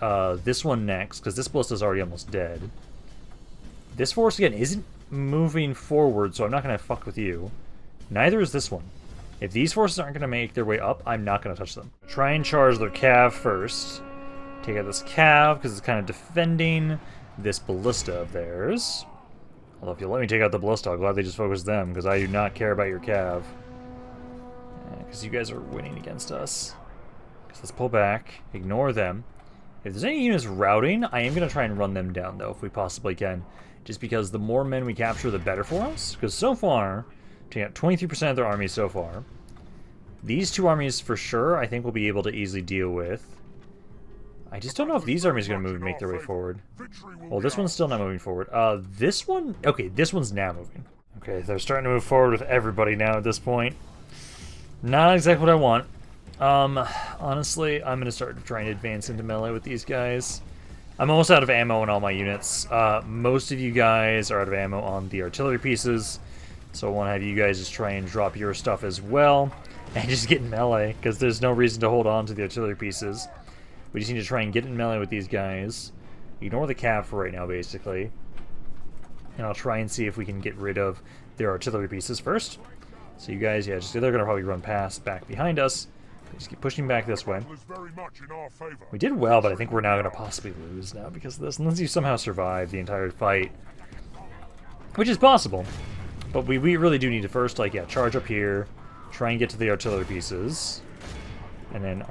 this one next, because this ballista is already almost dead. This force, again, isn't moving forward, so I'm not going to fuck with you. Neither is this one. If these forces aren't going to make their way up, I'm not going to touch them. Try and charge their cav first. Take out this cav, because it's kind of defending this ballista of theirs. Although if you let me take out the ballista, I'll gladly just focus them, because I do not care about your cav. Because you guys are winning against us. So let's pull back, ignore them. If there's any units routing, I am going to try and run them down, though, if we possibly can. Just because the more men we capture, the better for us. Because so far, taking out 23% of their armies so far. These 2 armies, for sure, I think we'll be able to easily deal with. I just don't know if these armies are going to move and make their way forward. Well, this one's still not moving forward. This one... Okay, this one's now moving. Okay, they're starting to move forward with everybody now at this point. Not exactly what I want. Honestly, I'm going to start trying to advance into melee with these guys. I'm almost out of ammo on all my units. Most of you guys are out of ammo on the artillery pieces. So I want to have you guys just try and drop your stuff as well. And just get in melee, because there's no reason to hold on to the artillery pieces. We just need to try and get in melee with these guys. Ignore the cav for right now, basically. And I'll try and see if we can get rid of their artillery pieces first. So you guys, yeah, they're going to probably run past back behind us. Just keep pushing back this way. We did well, but I think we're now going to possibly lose now because of this. Unless you somehow survive the entire fight. Which is possible. But we really do need to first, like, yeah, charge up here. Try and get to the artillery pieces. And then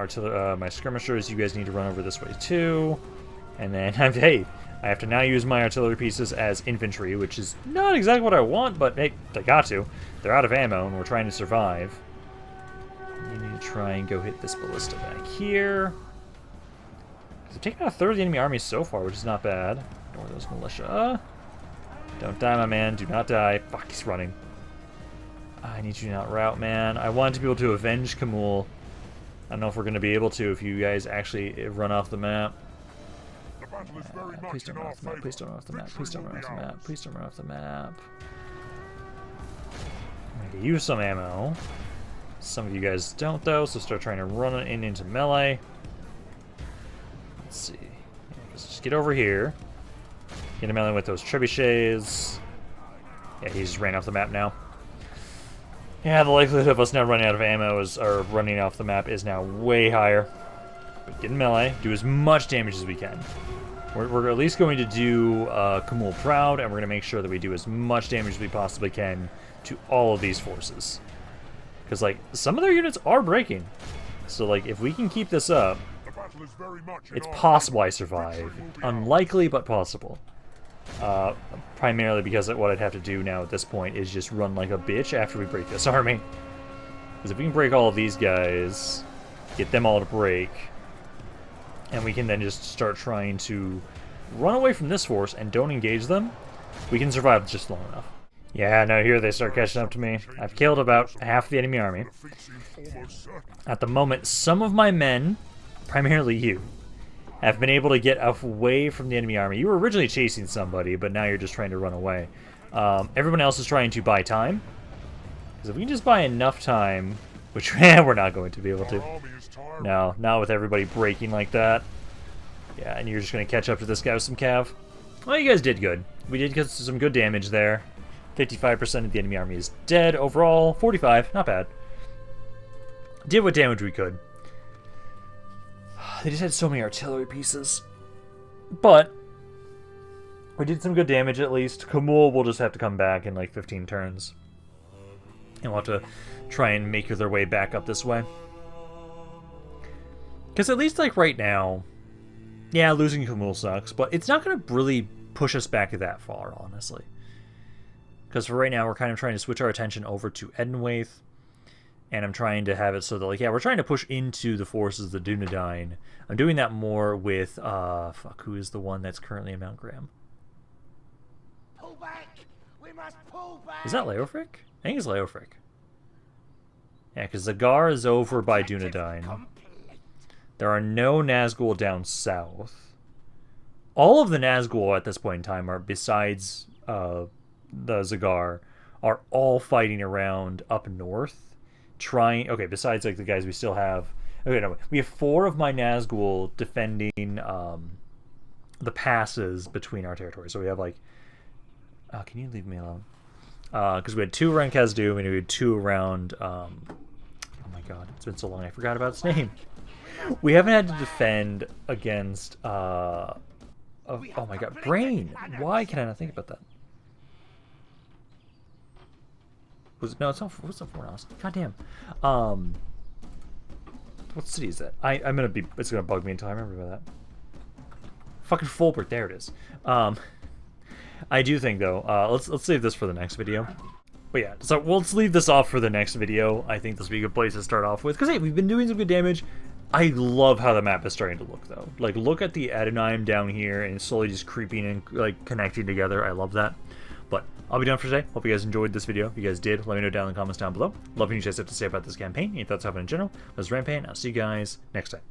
my skirmishers, you guys need to run over this way too. And then, hey, I have to now use my artillery pieces as infantry, which is not exactly what I want, but hey, they got to. They're out of ammo, and we're trying to survive. You need to try and go hit this ballista back here. They've taken out a third of the enemy army so far, which is not bad. Ignore those militia. Don't die, my man. Do not die. Fuck, he's running. I need you to not route, man. I want to be able to avenge Khamul. I don't know if we're going to be able to if you guys actually run off the map. Please don't run off the map. Please don't run off the map. Please don't run off the map. Please don't run off the map. I'm going to use some ammo. Some of you guys don't, though, so start trying to run it into melee. Let's see. Let's just get over here. Get a melee with those trebuchets. Yeah, he just ran off the map now. Yeah, the likelihood of us now running out of ammo or running off the map is now way higher. But get in melee, do as much damage as we can. We're at least going to do Khamul proud, and we're going to make sure that we do as much damage as we possibly can to all of these forces. Because, like, some of their units are breaking. So, like, if we can keep this up, it's possible I survive. Unlikely, but possible. Primarily because what I'd have to do now at this point is just run like a bitch after we break this army. Because if we can break all of these guys, get them all to break, and we can then just start trying to run away from this force and don't engage them, we can survive just long enough. Yeah, no, here they start catching up to me. I've killed about half the enemy army. At the moment, some of my men, primarily you, have been able to get away from the enemy army. You were originally chasing somebody, but now you're just trying to run away. Everyone else is trying to buy time. Because if we can just buy enough time, which we're not going to be able to. No, not with everybody breaking like that. Yeah, and you're just going to catch up to this guy with some cav. Well, you guys did good. We did get some good damage there. 55% of the enemy army is dead. Overall, 45. Not bad. Did what damage we could. They just had so many artillery pieces. But we did some good damage at least. Khamul will just have to come back in like 15 turns. And we'll have to try and make their way back up this way. Because at least like right now, yeah, losing Khamul sucks, but it's not going to really push us back that far, honestly. Because for right now, we're kind of trying to switch our attention over to Edenwaith. And I'm trying to have it so that, like, yeah, we're trying to push into the forces of the Dunedain. I'm doing that more with, who is the one that's currently in Mount Graham? Pull back! We must pull back! Is that Leofric? I think it's Leofric. Yeah, because Zagar is over by Dunedain. There are no Nazgul down south. All of the Nazgul at this point in time are, besides the Zagar, are all fighting around up north. Okay, besides like the guys we still have. Okay, no, we have 4 of my Nazgul defending the passes between our territories. So we have like, can you leave me alone? Because we had 2 around Khazdu, and we had 2 around. Oh my god, it's been so long I forgot about its name. We haven't had to defend against. Oh my god, Brain. Why can I not think about that? No, it's not. What's up for us? God damn. What city is that? I'm gonna be. It's gonna bug me until I remember about that. Fucking Fulbert. There it is. I do think though. Let's save this for the next video. But yeah, so let's leave this off for the next video. I think this would be a good place to start off with because hey, we've been doing some good damage. I love how the map is starting to look though. Like, look at the Adonai down here and slowly just creeping and like connecting together. I love that. But I'll be done for today. Hope you guys enjoyed this video. If you guys did, let me know down in the comments down below. Love what you guys have to say about this campaign. Any thoughts have in general. This is Rampaned. I'll see you guys next time.